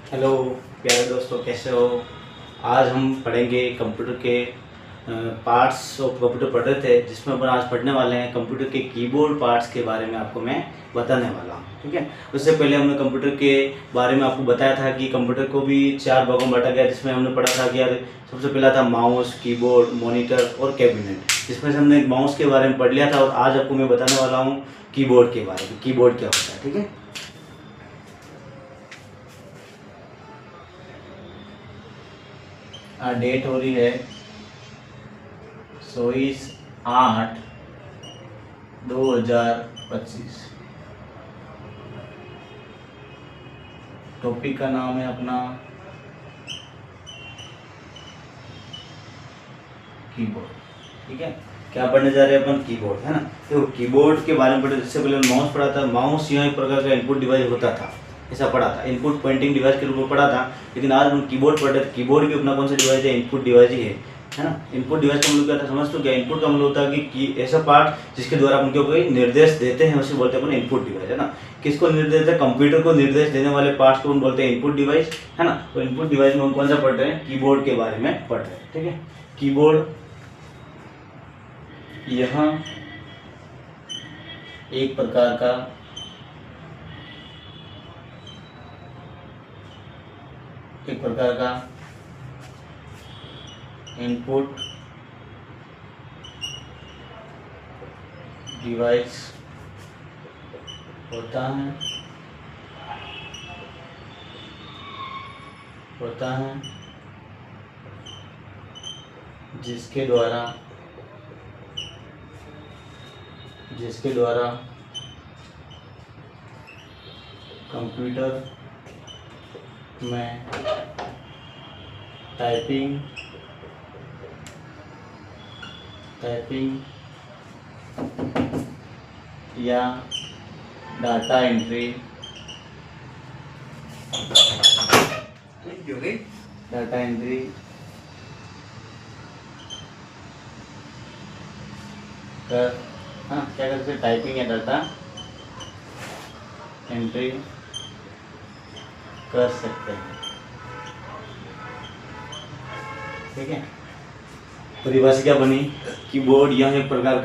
Hello प्यारे दोस्तों, कैसे हो। आज हम पढ़ेंगे कंप्यूटर के पार्ट्स ऑफ कंप्यूटर पढ़ रहे थे, जिसमें अपन आज पढ़ने वाले हैं कंप्यूटर के कीबोर्ड पार्ट्स के बारे में आपको मैं बताने वाला हूँ। ठीक है, उससे पहले हमने कंप्यूटर के बारे में आपको बताया था कि कंप्यूटर को भी 4 भागों में बांटा गया, जिसमें हमने पढ़ा था कि यार सबसे पहला था माउस, कीबोर्ड, मॉनिटर और कैबिनेट, जिसमें से हमने माउस के बारे में पढ़ लिया था। और आज आपको मैं बताने वाला हूँ कीबोर्ड के बारे में, कीबोर्ड क्या होता है। ठीक है, डेट हो रही है 24/8/2025। टॉपिक का नाम है अपना कीबोर्ड। ठीक है, क्या पढ़ने जा रहे हैं अपन? कीबोर्ड, है ना। देखो, कीबोर्ड के बारे में पढ़े, जिससे पहले माउस पढ़ा था। माउस यह एक प्रकार का इनपुट डिवाइस होता था, ऐसा पढ़ा था, इनपुट पॉइंटिंग डिवाइस के रूप में पढ़ा था। लेकिन आज हम कीबोर्ड पढ़ रहे थे। कीबोर्ड भी अपना कौन सा डिवाइस है? इनपुट डिवाइस ही है ना। इनपुट डिवाइस का मतलब क्या था, समझ तो क्या? इनपुट का मतलब होता है कि ऐसा पार्ट जिसके द्वारा अपन को कोई निर्देश देते हैं, उसे बोलते हैं अपन इनपुट डिवाइस, है ना। किसको निर्देश देते हैं? कंप्यूटर को निर्देश देने वाले पार्ट्स को हम बोलते हैं इनपुट डिवाइस, है ना। तो इनपुट डिवाइस में हम कौन सा पढ़ रहे हैं? कीबोर्ड के बारे में पढ़ रहे हैं। ठीक है, कीबोर्ड यहाँ एक प्रकार का इनपुट डिवाइस होता है जिसके द्वारा कंप्यूटर में टाइपिंग या डाटा एंट्री कर क्या करते हैं? टाइपिंग या डाटा एंट्री कर सकते हैं। ठीक है, परिभाषा क्या बनी? कीबोर्ड यह एक प्रकार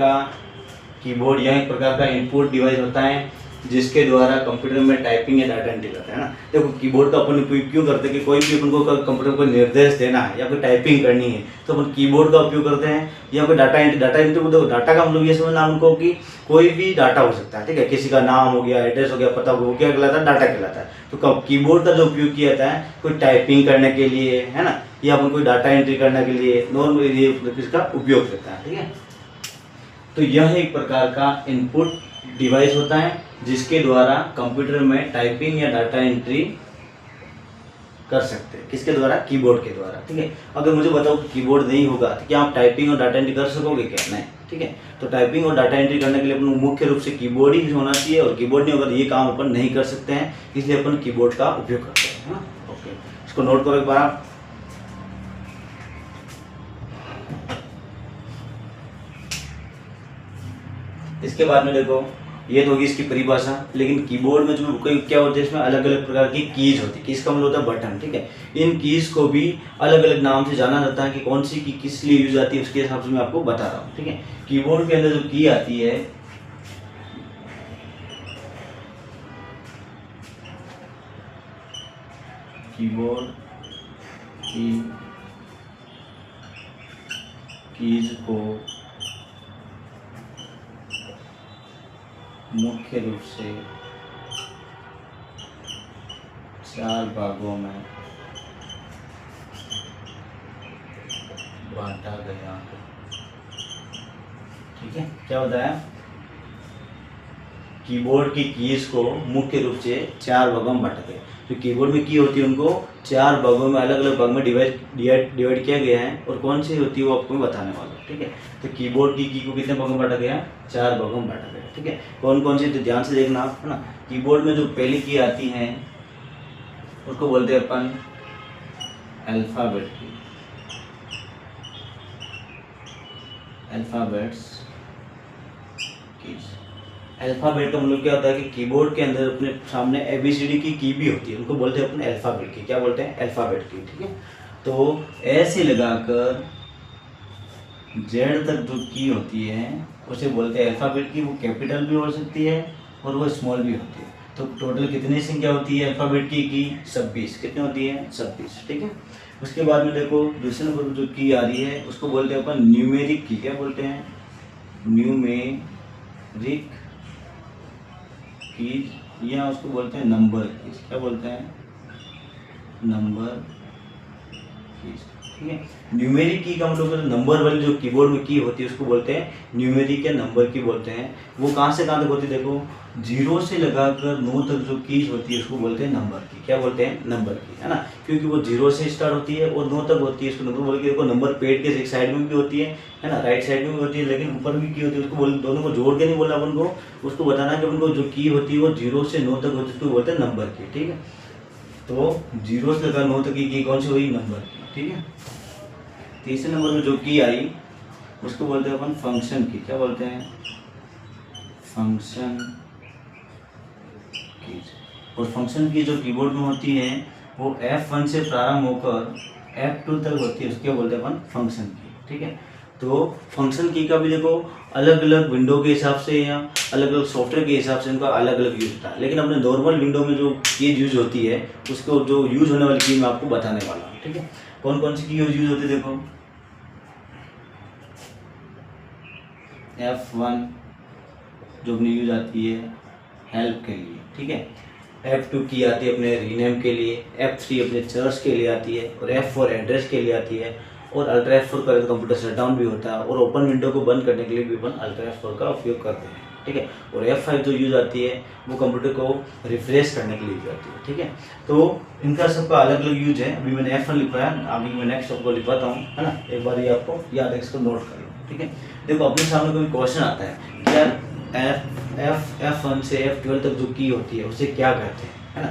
का इनपुट डिवाइस होता है जिसके द्वारा कंप्यूटर में टाइपिंग या डाटा एंट्री करते हैं ना। देखो, कीबोर्ड का अपन उपयोग क्यों करते हैं? कि कोई भी अपन को कंप्यूटर को निर्देश देना है या फिर टाइपिंग करनी है तो अपन कीबोर्ड का उपयोग करते हैं। या फिर डाटा एंट्री को देखो, डाटा का मतलब ये समझना उनको कि कोई भी डाटा हो सकता है। ठीक है, किसी का नाम हो गया, एड्रेस हो गया, पता हो गया, वो क्या कहलाता है? डाटा कहलाता है। तो कीबोर्ड का जो उपयोग किया जाता है कोई टाइपिंग करने के लिए, है ना, या अपन कोई डाटा एंट्री करने के लिए नॉर्मल ये इसका उपयोग करता है। ठीक है, तो यह एक प्रकार का इनपुट डिवाइस होता है जिसके द्वारा कंप्यूटर में टाइपिंग या डाटा एंट्री कर सकते हैं। किसके द्वारा? कीबोर्ड के द्वारा। ठीक है, अगर मुझे बताओ कि कीबोर्ड नहीं होगा तो क्या आप टाइपिंग और डाटा एंट्री कर सकोगे? क्या नहीं। ठीक है, तो टाइपिंग और डाटा एंट्री करने के लिए अपन मुख्य रूप से कीबोर्ड ही होना चाहिए, और कीबोर्ड नहीं होगा तो ये काम अपन नहीं कर सकते हैं, इसलिए अपन कीबोर्ड का उपयोग करते हैं। हाँ, ओके, इसको नोट करो एक बार आप। इसके बाद में देखो, ये तो होगी इसकी परिभाषा। लेकिन कीबोर्ड में जो कोई क्या होता है, इसमें अलग अलग प्रकार की कीज होती है। कीज का मतलब होता है बटन। ठीक है, इन कीज को भी अलग अलग नाम से जाना जाता है कि कौन सी की किस लिए यूज आती है, उसके हिसाब से मैं आपको बता रहा हूँ। ठीक है, कीबोर्ड के अंदर जो की आती है कीबोर्ड की कीज को मुख्य रूप से 4 भागों में बांटा गया। ठीक है, क्या बताया? कीबोर्ड की कीज को मुख्य रूप से 4 भागों में बांटा गया। जो कीबोर्ड में की होती है उनको 4 भागों में, अलग अलग भाग में डिवाइड किया गया है, और कौन सी होती है वो आपको मैं बताने वाला हूँ। ठीक है, तो कीबोर्ड की को कितने भागों में बांटा गया? 4 भागों में बांटा गया। ठीक है, कौन कौन सी? तो ध्यान से देखना आप, है ना। कीबोर्ड में जो पहली की आती है उसको बोलते हैं अपन अल्फाबेट की, अल्फाबेट्स कीज। अल्फ़ाबेट का मतलब क्या होता है कि कीबोर्ड के अंदर अपने सामने ABCD की भी होती है, उनको बोलते हैं अपने अल्फ़ाबेट की। क्या बोलते हैं? अल्फ़ाबेट की। ठीक है, तो ए से लगाकर जेड तक जो की होती है उसे बोलते हैं अल्फ़ाबेट की। वो कैपिटल भी हो सकती है और वो स्मॉल भी होती है। तो टोटल कितनी संख्या होती है अल्फ़ाबेट की? 26। कितनी होती है? 26। ठीक है, उसके बाद में देखो दूसरे नंबर पर जो की आ रही है उसको बोलते हैं अपन न्यूमेरिक की। क्या बोलते हैं? न्यूमेरिक की, या उसको बोलते हैं नंबर की। क्या बोलते हैं? नंबर की। ठीक है, न्यूमेरिक की का मतलब नंबर वाली जो कीबोर्ड में की होती है उसको बोलते हैं न्यूमेरिक या नंबर की बोलते हैं। वो कहाँ से कहाँ तक होती है? देखो 0 से लगाकर 9 तक जो कीज होती है उसको बोलते हैं नंबर की। क्या बोलते हैं? नंबर की, है ना, क्योंकि वो 0 से स्टार्ट होती है और 9 तक होती है। इसको नंबर बोल के देखो, नंबर पेड के एक साइड में भी होती है ना, राइट साइड में भी होती है, लेकिन ऊपर भी की होती है। उसको बोल, दोनों को जोड़ के नहीं बोला अपन को, उसको बताना कि अपन को जो की होती है वो 0 से 9 तक होती है, उसको बोलते हैं नंबर की। ठीक है, तो 0 से लेकर 9 तक की कौन सी हुई? नंबर की। ठीक है, तीसरे नंबर में जो की आई उसको बोलते हैं अपन फंक्शन की। क्या बोलते हैं? फंक्शन की। और फंक्शन की जो कीबोर्ड में होती है वो F1 से प्रारंभ होकर F2 तक होती है, उसके बोलते हैं अपन फंक्शन की। ठीक है, तो फंक्शन की का भी देखो अलग अलग विंडो के हिसाब से या अलग अलग सॉफ्टवेयर के हिसाब से इनका अलग अलग यूज होता है, लेकिन अपने नॉर्मल विंडो में जो की यूज होती है उसको जो यूज होने वाली की मैं आपको बताने वाला हूँ। ठीक है, कौन कौन सी की यूज होती है? देखो F1 जो अपनी यूज आती है हेल्प के लिए। ठीक है, F2 की आती है अपने रीनेम के लिए, F3 अपने सर्च के लिए आती है, और F4 एड्रेस के लिए आती है, और अल्ट्रा F4 का कंप्यूटर शटडाउन भी होता है, और ओपन विंडो को बंद करने के लिए भी अपन अल्ट्रा F4 का उपयोग करते हैं। ठीक है, और F5 जो यूज आती है वो कंप्यूटर को रिफ्रेश करने के लिए यूज आती है। ठीक है, तो इनका सबका अलग अलग यूज है। अभी मैंने F1 लिखवाया, अभी मैं नेक्स्ट आपको लिखवाता हूँ, है ना, एक बार ये आपको याद है, इसको नोट कर लो। ठीक है, देखो अपने सामने कोई क्वेश्चन आता है कि यार F1 से F12 तक जो की होती है उसे क्या कहते हैं, है ना,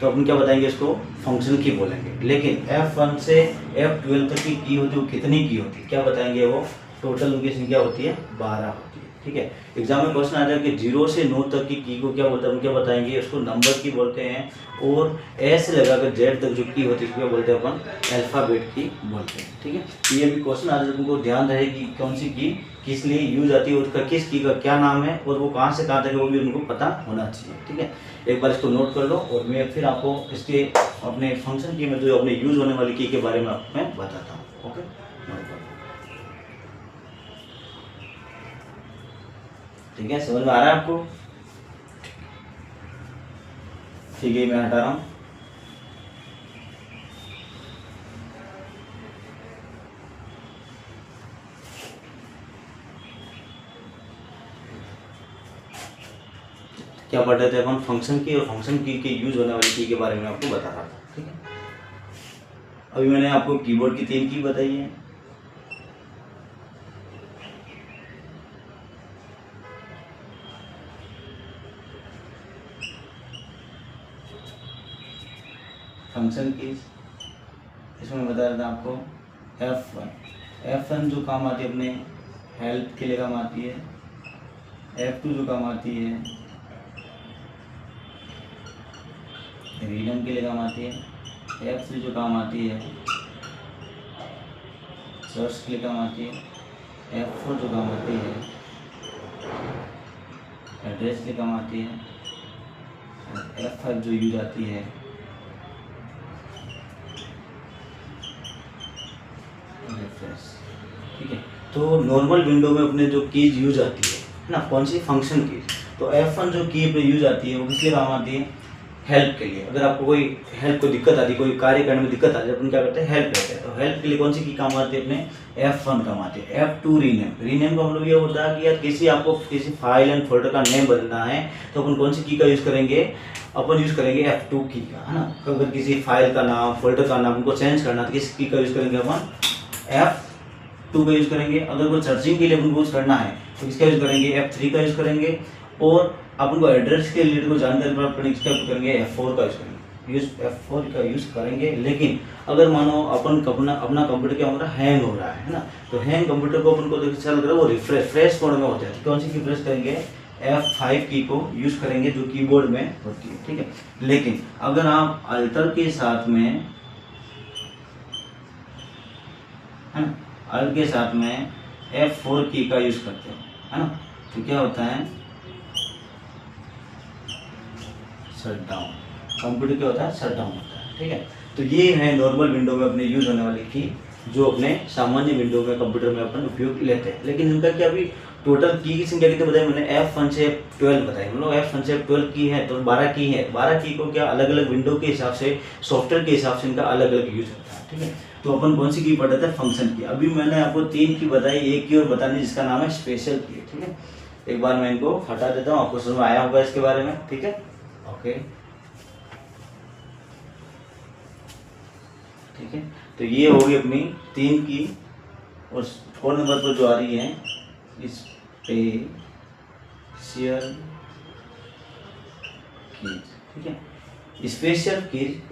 तो अपन क्या बताएंगे? इसको फंक्शन की बोलेंगे। लेकिन F1 से F12 तक की होती है वो कितनी की होती है? क्या बताएंगे? वो टोटल उनकी संख्या होती है 12 होती है। ठीक है, एग्जाम में क्वेश्चन आ जाए कि 0 से 9 तक की को क्या बोलते हैं? हम क्या बताएंगे? उसको नंबर की बोलते हैं, और ए से लगाकर जेड तक जो की होती है उसको बोलते हैं अपन अल्फाबेट की बोलते हैं। ठीक है, तो ये भी क्वेश्चन आ जाए, तुमको ध्यान रहे कि कौन सी की किस लिए यूज आती है, उसका किस की का क्या नाम है, और वो कहाँ से कहाँ तक है वो भी उनको पता होना चाहिए। ठीक है, एक बार इसको नोट कर लो, और मैं फिर आपको इसके अपने फंक्शन की में जो अपने यूज होने वाली की के बारे में आपको मैं बताता हूँ। ओके, नोट कर लो। ठीक है, समझ में आ रहा है आपको? ठीक है, मैं हटा रहा हूँ। क्या पढ़ रहे थे अपन? फंक्शन की, और फंक्शन की के यूज होने वाली की के बारे में आपको बता रहा था। ठीक है, अभी मैंने आपको कीबोर्ड की 3 की बताई है। फंक्शन की इसमें मैं बता रहा था आपको F1 जो काम आती है अपने हेल्प के लिए काम आती है, F2 जो काम आती है रीडम के लिए काम आती है, F3 जो काम आती है सर्च के लिए काम आती है, F4 जो काम आती है एड्रेस के लिए काम आती है, F5 जो यूज आती है रेफरेंस। ठीक है, तो नॉर्मल विंडो में अपने जो कीज यूज आती है ना, कौन सी? Function keys. तो F1 जो की पे यूज आती है वो किस लिए काम आती है? हेल्प के लिए। अगर आपको कोई हेल्प को दिक्कत आती है, कोई कार्य करने में दिक्कत आती है, अपन क्या करते हैं? हेल्प करते हैं। तो हेल्प के लिए कौन सी की काम आती है? अपने F1 काम आती है। F2 rename. रीनेम का मतलब ये होता है कि यार किसी आपको किसी फाइल एंड फोल्डर का नेम बदलना है तो अपन कौन सी की का यूज करेंगे? अपन यूज करेंगे F2 की का, है ना। तो अगर किसी फाइल का नाम, फोल्डर का नाम उनको चेंज करना तो किस की का यूज करेंगे? अपन F2 का यूज करेंगे। अगर कोई सर्चिंग के लिए अपन यूज करना है तो किसका यूज करेंगे? F3 का यूज करेंगे। और अपन को एड्रेस के लिए कोई जानकारी प्राप्त करने किसका यूज करेंगे? F4 का यूज करेंगे। F4 का यूज करेंगे। लेकिन अगर मानो अपन अपना कंप्यूटर क्या हो रहा है? हैंग हो रहा है ना, तो हैंग कंप्यूटर को अपन को अच्छा लग रहा है वो रिफ्रेश मोड में होता है, तो कौन सी की प्रेस करेंगे? F5 की को यूज करेंगे जो कीबोर्ड में होती है, ठीक है। लेकिन अगर आप अल्टर के साथ में, है ना, अल्ट के साथ में F4 की का यूज करते हो, है ना, तो क्या होता है, शट डाउन, कंप्यूटर क्या होता है, शट डाउन होता है, ठीक है। तो ये है नॉर्मल विंडो में अपने यूज होने वाली की, जो अपने सामान्य विंडो में कंप्यूटर में अपन उपयोग लेते हैं। लेकिन इनका क्या अभी टोटल की संख्या कितनी बताई मैंने, F1 से F12 बताई, मतलब F1 से F12 की है तो 12 की है। 12 की को क्या अलग अलग विंडो के हिसाब से, सॉफ्टवेयर के हिसाब से इनका अलग अलग यूज होता है, ठीक है। तो अपन कौन सी की पढ़ते हैं, फंक्शन की। अभी मैंने आपको 3 की बताई, एक की और बतानी जिसका नाम है स्पेशल की, ठीक है। एक बार मैं इनको हटा देता हूँ, आपको समझ में आया होगा इसके बारे में, ठीक है, ओके, ठीक है। तो ये होगी अपनी 3 की, और 4 नंबर पर जो आ रही है स्पेशल कीज, ठीक है।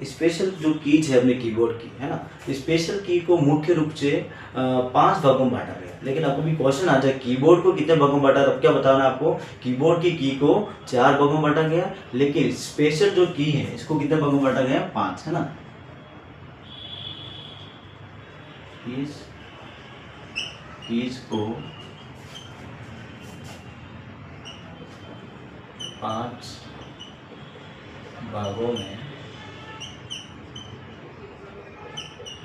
स्पेशल जो कीज है अपने कीबोर्ड की, है ना, स्पेशल की को मुख्य रूप से 5 भागों में बांटा गया। लेकिन आपको भी क्वेश्चन आ जाए कीबोर्ड को कितने भागों में बांटा, अब क्या बताना आपको, कीबोर्ड की को 4 भागों में बांटा गया, लेकिन स्पेशल जो की है इसको कितने भागों में बांटा गया, 5, है ना। कीज को 5 भागों में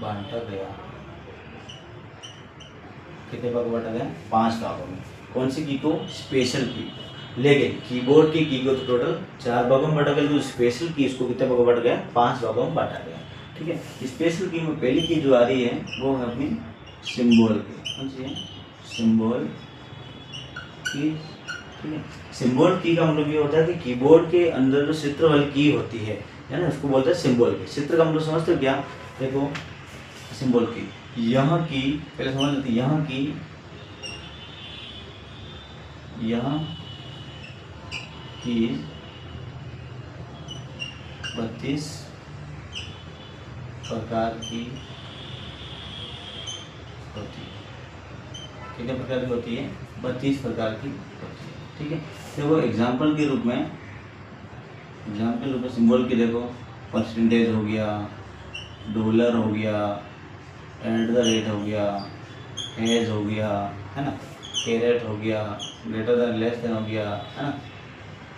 बांटा गया। कितने भागों में बांटा गया, 5 भागों में। कौन सी की को, स्पेशल की। लेकिन कीबोर्ड की को तो टोटल 4 भागों में बांटा गया, जो स्पेशल की इसको कितने भागों में बांटा गया, 5 भागों में बांटा गया, ठीक है। स्पेशल की में पहली की जो आ रही है वो है अपनी सिंबल की, कौन सी है, सिंबल की, ठीक है। सिंबल की का मतलब ये होता है कि कीबोर्ड के अंदर जो चित्र वाली की होती है ना, उसको बोलते हैं सिंबल की। चित्र का मतलब समझते हो क्या, देखो सिंबल की, यहाँ की पहले समझ लेते, यहाँ की, यहाँ की 32 प्रकार की होती है, कितने प्रकार की होती है, 32 प्रकार की होती है, ठीक है। देखो एग्जाम्पल के रूप में, सिंबल की देखो, परसेंटेज हो गया, डॉलर हो गया, @ हो गया, हैज हो गया, है ना, कैरेट हो गया, ग्रेटर देन लेस देन हो गया, है ना,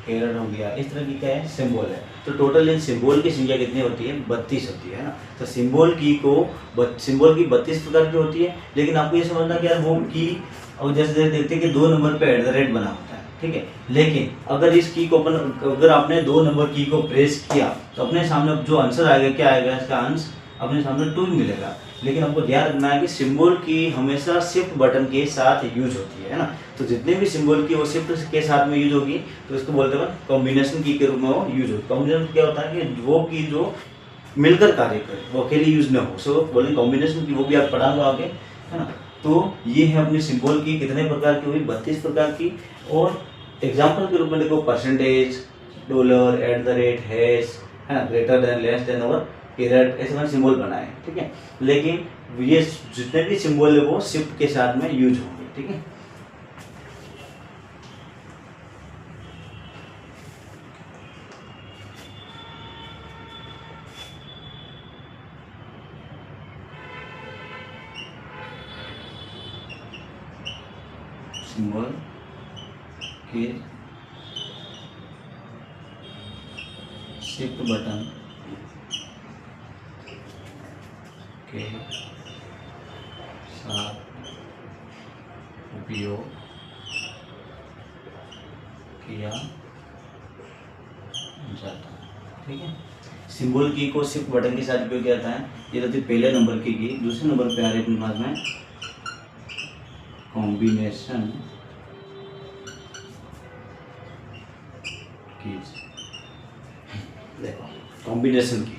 कैरेट हो गया, इस तरह की क्या है, सिंबल है। तो टोटल इन सिंबल की संख्या कितनी होती है, 32 होती है ना। तो सिंबल की 32 प्रकार की होती है। लेकिन आपको ये समझना कि यार वो की, और जैसे देखते हैं कि 2 नंबर पे @ बना होता है, ठीक है। लेकिन अगर इस की को अगर आपने 2 नंबर की को प्रेस किया तो अपने सामने जो आंसर आएगा, क्या आएगा, इसका आंसर अपने सामने 2 मिलेगा। लेकिन आपको ध्यान रखना है कि सिंबल की हमेशा शिफ्ट बटन के साथ यूज होती है ना। तो जितने भी सिंबल की वो शिफ्ट के साथ में यूज होगी, तो इसको बोलते हैं कॉम्बिनेशन की के रूप में वो यूज होगी। कॉम्बिनेशन क्या होता है कि वो की जो मिलकर कार्य करे, वो अकेली यूज ना हो, सो बोलेंगे कॉम्बिनेशन की, वो भी आप पढ़ा लो आगे, है ना। तो ये है अपनी सिंबल की, कितने प्रकार की हुई, 32 प्रकार की। और एग्जाम्पल के रूप में देखो, परसेंटेज, डॉलर, @ हैश, है ना, ग्रेटर देन, लेस देन और कैरेट, ऐसे मैंने सिंबल बनाए, ठीक है। लेकिन ये जितने भी सिंबल है वो शिफ्ट के साथ में यूज होंगे, ठीक है। सिंबल के शिफ्ट बटन के साथ उपयोग किया जाता है, ठीक है। सिंबल की को शिफ्ट बटन के साथ उपयोग किया जाता है। ये रहती पहले नंबर की। दूसरे नंबर पे आ रही है अपने पास में कॉम्बिनेशन कीज। देखो कॉम्बिनेशन की,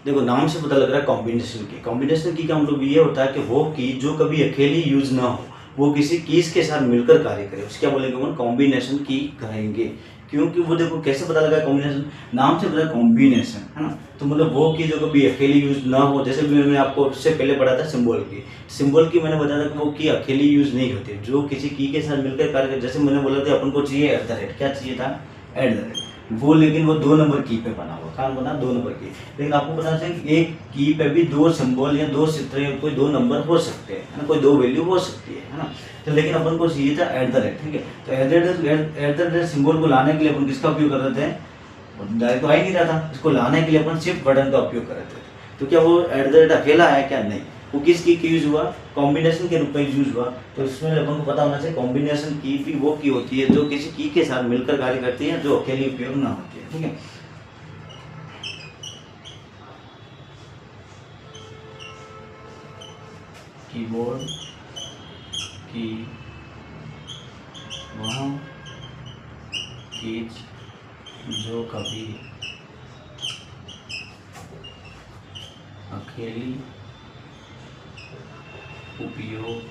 देखो नाम से पता लग रहा है कॉम्बिनेशन की। कॉम्बिनेशन की का मतलब ये होता है कि वो की जो कभी अकेली यूज ना हो, वो किसी कीज के साथ मिलकर कार्य करे, उसको क्या बोलेंगे, कॉम्बिनेशन की कहेंगे। क्योंकि वो देखो कैसे पता लगा कॉम्बिनेशन, नाम से पता कॉम्बिनेशन है ना। तो मतलब वो की जो कभी अकेली यूज ना हो, जैसे भी मैंने आपको उससे पहले पढ़ा था सिंबल की मैंने बताया था कि वो की अकेली यूज नहीं होती, जो किसी की के साथ मिलकर कार्य कर, जैसे मैंने बोला था अपन को चाहिए @ क्या चाहिए था @ वो, लेकिन वो 2 नंबर की पे बना हुआ, कहाँ बना 2 नंबर की। लेकिन आपको पता चाहिए एक की पे भी 2 सिंबल या 2 चित्र या कोई 2 नंबर हो सकते हैं, है ना, कोई 2 वैल्यू हो सकती है ना। तो लेकिन अपन को चाहिए था @ ठीक है। तो @ सिंबल को लाने के लिए अपन किसका उपयोग कर रहे थे, डायरेक्ट तो आ ही नहीं रहा था, इसको लाने के लिए अपन शिफ्ट बटन का उपयोग कर रहे थे। तो क्या वो @ अकेला है क्या, नहीं, वो किस की यूज हुआ, कॉम्बिनेशन के रूप में यूज हुआ। तो इसमें अपन को पता होना चाहिए कॉम्बिनेशन की भी वो की होती है जो किसी की के साथ मिलकर कार्य करती है, जो अकेली उपयोग ना होती है, ठीक है। कीबोर्ड की वह चीज जो कभी अकेली उपयोग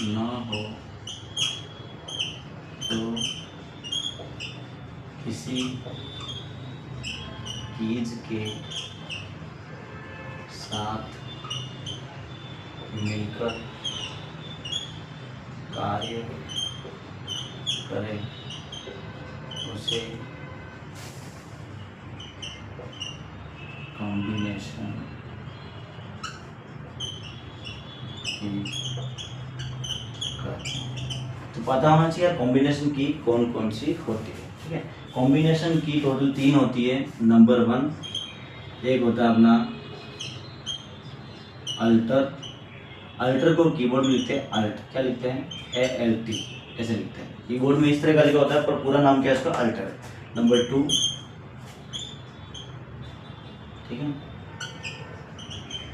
न हो, तो किसी चीज के साथ मिलकर कार्य करें, उसे कॉम्बिनेशन की कहते हैं। तो पता होना चाहिए कॉम्बिनेशन की कौन कौन सी होती है, ठीक है। कॉम्बिनेशन की टोटल 3 होती है। नंबर 1 एक होता है अपना अल्टर को कीबोर्ड में लिखते हैं अल्ट, क्या लिखते हैं ALT, ऐसे लिखते हैं। कीबोर्ड में इस तरह का लिखा होता है, पर पूरा नाम क्या है इसका, अल्टर। नंबर 2, ठीक है,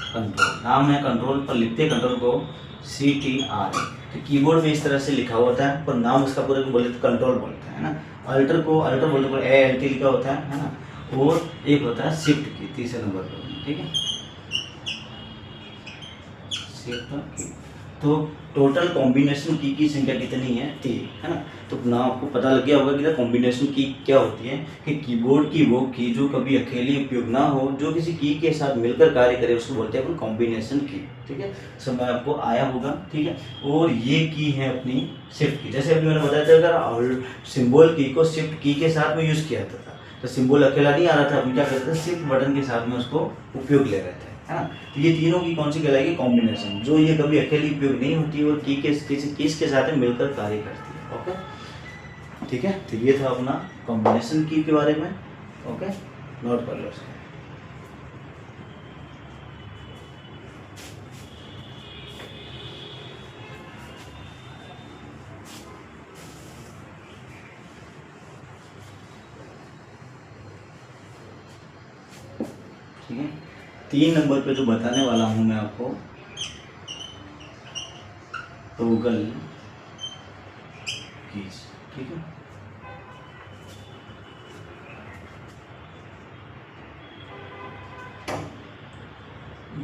कंट्रोल, नाम है कंट्रोल, पर लिखते हैं कंट्रोल को CTR। तो कीबोर्ड में इस तरह से लिखा होता है, पर नाम उसका पूरा बोले तो कंट्रोल बोलते हैं ना। अल्टर को अल्टर बोलते हैं, ALT लिखा होता है ना। और एक होता है शिफ्ट की, तीसरे नंबर पर, ठीक है, शिफ्ट की। तो टोटल कॉम्बिनेशन की संख्या कितनी है, 3, है ना। तो ना आपको पता लग गया होगा कि कॉम्बिनेशन की क्या होती है, कि कीबोर्ड की वो की जो कभी अकेली उपयोग ना हो, जो किसी की के साथ मिलकर कार्य करे, उसको बोलते हैं अपन कॉम्बिनेशन की, ठीक है। समझ आपको आया होगा, ठीक है। और ये की है अपनी शिफ्ट की, जैसे अभी मैंने बताया था, अगर सिंबल की को शिफ्ट की के साथ में यूज किया था, तो सिंबल अकेला नहीं आ रहा था, अपन क्या करते थे, शिफ्ट बटन के साथ में उसको उपयोग ले रहे थे, है ना। तो ये तीनों की कौन सी कहलाएगी, कॉम्बिनेशन, जो ये कभी अकेली उपयोग नहीं होती और की के किसके साथ मिलकर कार्य करती है, ओके, ठीक है। तो ये था अपना कॉम्बिनेशन की के बारे में, ओके, नोट कर लो इसको। ठीक है, 3 नंबर पे जो बताने वाला हूं मैं आपको, टॉगल कीज, ठीक है।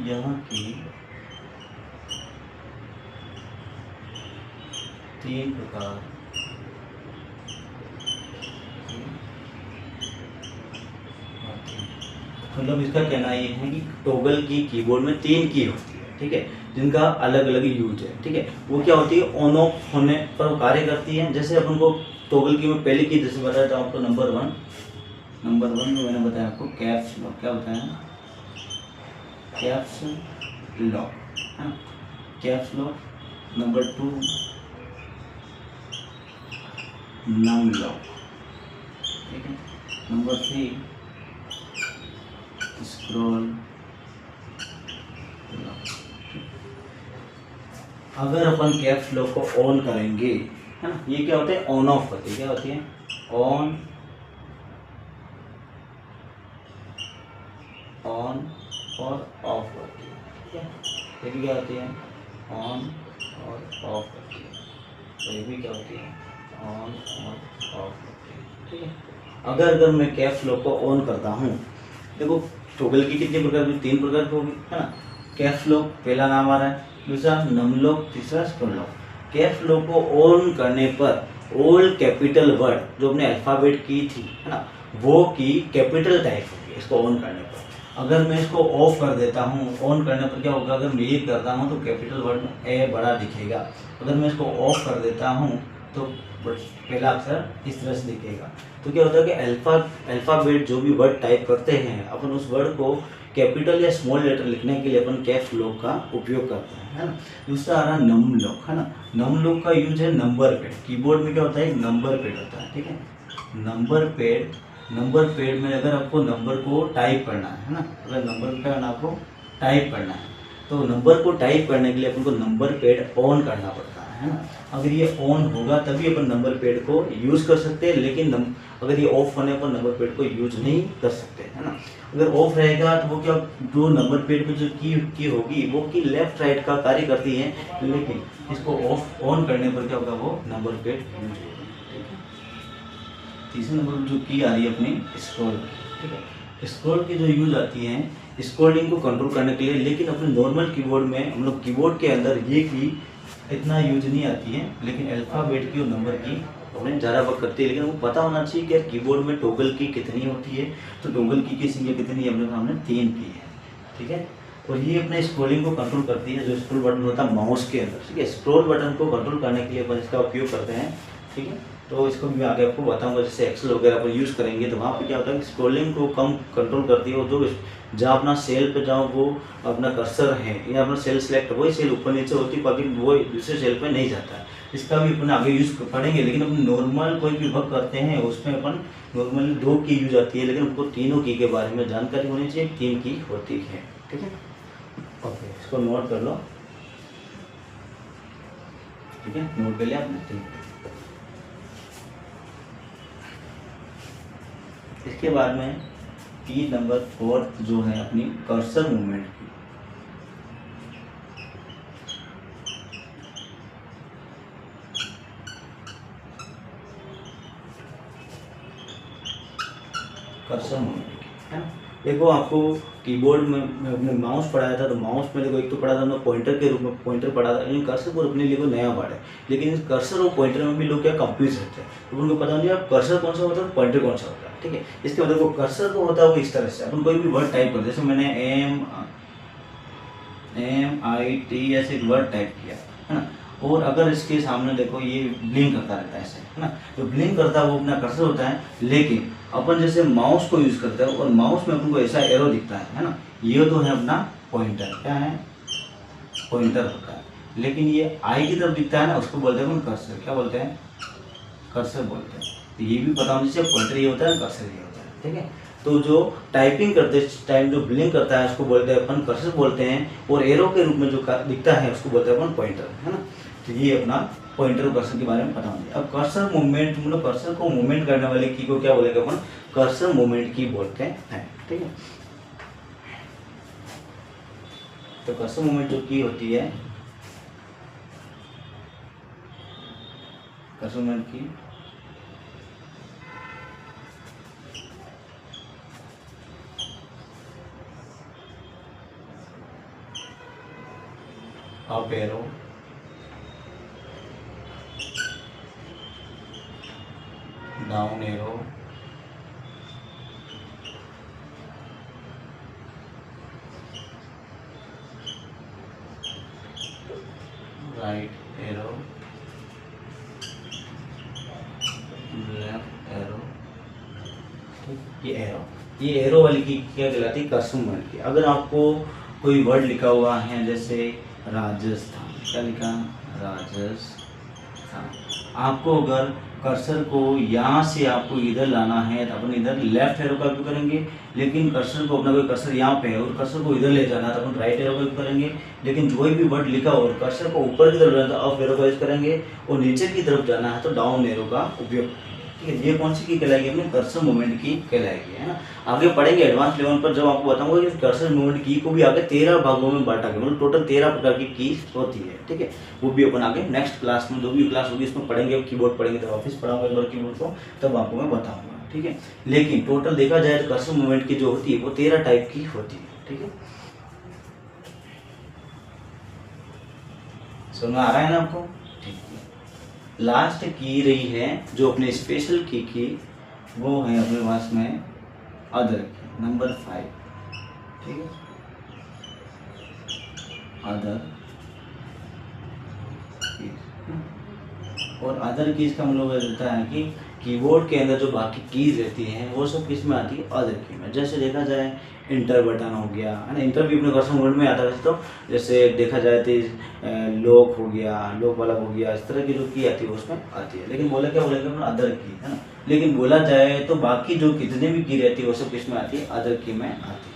यहाँ की 3 प्रकार मतलब इसका कहना ये है कि टॉगल की कीबोर्ड में 3 की होती है, ठीक है, जिनका अलग अलग यूज है, ठीक है। वो क्या होती है, ऑन ऑफ होने पर कार्य करती है। जैसे अपन को टॉगल की में पहले की जैसे बताया था आपको, नंबर 1 में मैंने बताया आपको कैप्स लॉक, क्या बताया, कैप्स लॉक, है ना, caps lock. Number 2 num lock, ठीक है। Number 3 scroll lock. अगर अपन कैप्स लॉक को ऑन करेंगे, है ना, ये क्या होता है, ऑन ऑफ होती है, क्या होती है, ऑन और ऑफ होती है, ठीक है। ये भी क्या होती है, ऑन और ऑफ होती है। तो ये भी क्या होती है, ऑन और ऑफ होती है, ठीक है। अगर मैं कैप्स लॉक को ऑन करता हूँ, देखो टॉगल की कितने प्रकार की, 3 प्रकार की होगी, है ना। कैप्स लॉक पहला नाम आ रहा है, दूसरा नम लॉक, तीसरा स्क्रॉल लॉक। कैप्स लॉक को ऑन करने पर ऑल कैपिटल वर्ड जो अपने अल्फ़ाबेट की थी, है ना, वो की कैपिटल टाइप होगी इसको ऑन करने पर। अगर मैं इसको ऑफ कर देता हूँ, ऑन करने पर क्या होगा, अगर मैं ये करता हूँ तो कैपिटल वर्ड में ए बड़ा दिखेगा। अगर मैं इसको ऑफ कर देता हूँ तो पहला अक्षर इस तरह से दिखेगा। तो क्या होता है कि अल्फ़ाबेट जो भी वर्ड टाइप करते हैं, अपन उस वर्ड को कैपिटल या स्मॉल लेटर लिखने के लिए अपन कैप्स लॉक का उपयोग करते हैं, है ना। दूसरा आ रहा नम लॉक, है ना। नम लॉक का यूज है नंबर पैड। कीबोर्ड में क्या होता है, एक नंबर पैड होता है, ठीक है। नंबर पैड में अगर आपको नंबर को टाइप करना है ना, अगर नंबर पैड आपको टाइप करना है तो नंबर को टाइप करने के लिए अपन को नंबर पैड ऑन करना पड़ता है ना। अगर ये ऑन होगा तभी अपन नंबर पैड को यूज़ कर सकते हैं, लेकिन अगर ये ऑफ होने पर नंबर पैड को यूज नहीं कर सकते, है ना। अगर ऑफ रहेगा तो वो क्या, जो नंबर पैड में जो की होगी वो की लेफ्ट राइट का कार्य करती है, लेकिन इसको ऑफ ऑन करने पर क्या होगा, वो नंबर पैड यूज होगा, ठीक है। तीसरे नंबर पर जो की आ रही है अपनी स्क्रॉल, ठीक है। स्क्रॉल की जो यूज आती है स्क्रॉलिंग को कंट्रोल करने के लिए, लेकिन अपने नॉर्मल कीबोर्ड में हम लोग कीबोर्ड के अंदर ये की इतना यूज नहीं आती है, लेकिन अल्फ़ाबेट की और नंबर की उन्हें ज़्यादा वर्क करती है। लेकिन वो पता होना चाहिए कि कीबोर्ड में टॉगल की कितनी होती है, तो टॉगल की संख्या कितनी है, अपने सामने 3 की है, ठीक है। और ये अपने स्क्रॉलिंग को कंट्रोल करती है, जो स्क्रॉल बटन होता है माउस के अंदर, ठीक है। स्क्रॉल बटन को कंट्रोल करने के लिए अपन इसका उपयोग करते हैं, ठीक है। तो इसको भी मैं आगे आपको बताऊंगा, जैसे एक्सेल वगैरह पर यूज़ करेंगे तो वहाँ पे क्या होता है कि स्क्रॉलिंग को कम कंट्रोल करती है, और जो जहाँ अपना सेल पे जाओ वो अपना कर्सर है या अपना सेल सेलेक्ट, वही सेल ऊपर नीचे होती है, बाकी वो दूसरे सेल पे नहीं जाता है। इसका भी अपन आगे यूज़ पढ़ेंगे, लेकिन अपन नॉर्मल कोई भी वर्क करते हैं उसमें अपन नॉर्मली 2 की यूज आती है, लेकिन उनको तीनों की के बारे में जानकारी होनी चाहिए, 3 की होती है, ठीक है। ओके, इसको नोट कर लो, ठीक है, नोट कर लिया आपने, ठीक है। इसके बाद में की नंबर 4 जो है अपनी कर्सर मूवमेंट की। कर्सर मूवमेंट है ना। देखो आपको कीबोर्ड में अपने माउस पढ़ाया था, तो माउस में देखो एक तो पढ़ा था हमने पॉइंटर के रूप में, पॉइंटर पढ़ा था, लेकिन कर्सर को अपने लिए कोई नया वर्ड है। लेकिन इस कर्सर और पॉइंटर में भी लोग क्या कंफ्यूज रहते हैं, तो उनको पता नहीं आप कर्सर कौन सा होता है, पॉइंटर कौन सा होता है, ठीक है। इसके मतलब वो कर्सर को होता है वो इस तरह से, अपन कोई भी वर्ड टाइप कर, जैसे मैंने MIT ऐसे एक वर्ड टाइप किया, है ना। और अगर इसके सामने देखो ये ब्लिंक करता रहता है ऐसे, है ना, जो ब्लिंक करता है वो अपना कर्सर होता है। लेकिन अपन जैसे माउस को यूज करते हैं और माउस में अपन को ऐसा एरो दिखता है ना, ये तो है अपना पॉइंटर, क्या है, पॉइंटर होता है। लेकिन ये आई की तरफ दिखता है ना, उसको बोलते हैं अपन कर्सर, क्या बोलते हैं, कर्सर बोलते हैं। तो ये भी पता होना चाहिए, पॉइंटर ये होता है, कर्सर ये होता है, ठीक है। तो जो टाइपिंग करते टाइम जो ब्लिंक करता है उसको बोलते हैं अपन कर्सर बोलते हैं, और एरो के रूप में जो दिखता है उसको बोलते हैं अपन पॉइंटर, है ना। तो ये अपना पॉइंटर और कर्सर के बारे में पता होना चाहिए। अब कर्सर मूवमेंट, मतलब कर्सर को मूवमेंट करने वाले की को क्या बोलेंगे अपन, कर्सर मूवमेंट की बोलते हैं, ठीक है। तो कर्सर मूवमेंट जो की होती है, कर्सर मूवमेंट की up arrow, down arrow, right arrow, left arrow, ये एरो वाली की क्या कहलाती है, कर्सर मूवमेंट की। अगर आपको कोई वर्ड लिखा हुआ है जैसे राजस्थान, क्या लिखा, राजस्थान, आपको अगर कर्सर को यहाँ से आपको इधर लाना है तो अपन इधर लेफ्ट एरो का उपयोग करेंगे, लेकिन कर्सर को अपना कोई कर्सर यहाँ पे है और कर्सर को इधर ले जाना है तो अपन राइट एरो का उपयोग करेंगे। लेकिन कोई भी वर्ड लिखा हो और कर्सर को ऊपर की तरफ जाना है तो अप एरो का यूज करेंगे, और नीचे की तरफ जाना है तो डाउन एरो का उपयोग, ठीक है। ये कौन सी की कहलाएगी, अपने कर्सर मूवमेंट की कहलाएगी, है ना। आगे पढ़ेंगे एडवांस लेवल पर, जब आपको बताऊंगा कि कर्सर मूवमेंट की को भी आगे 13 भागों में बांटा गया, मतलब टोटल 13 प्रकार की कीज होती है, ठीक है। वो भी अपन आगे नेक्स्ट क्लास में, जो भी क्लास होगी इसमें पढ़ेंगे। कीबोर्ड पढ़ेंगे तो ऑफिस पढ़ाऊंगा एक बार कीबोर्ड को, तब आपको मैं बताऊंगा, ठीक है। लेकिन टोटल देखा जाए तो कर्सर मूवमेंट की जो होती है वो 13 टाइप की होती है, ठीक है। समझ में आ रहा है ना आपको, ठीक है। लास्ट की रही है जो अपने स्पेशल की वो है अपने पास में अदर की, नंबर 5, ठीक है, अदर कीज। और अदर कीज का मतलब रहता है कि कीबोर्ड के अंदर जो बाकी कीज रहती हैं वो सब किस में आती है, अदर की में। जैसे देखा जाए इंटर बटन हो गया है ना, इंटर भी अपने कर्सर मोड में आता है वैसे तो। जैसे देखा जाए तो लॉक हो गया, लॉक वाला हो गया, इस तरह की जो की आती है उसमें आती है। लेकिन बोला क्या बोलेंगे अपना अदर की, है ना। लेकिन बोला जाए तो बाकी जो कितने भी की रहती है वो सब किस में आती है, अदर की में आती है।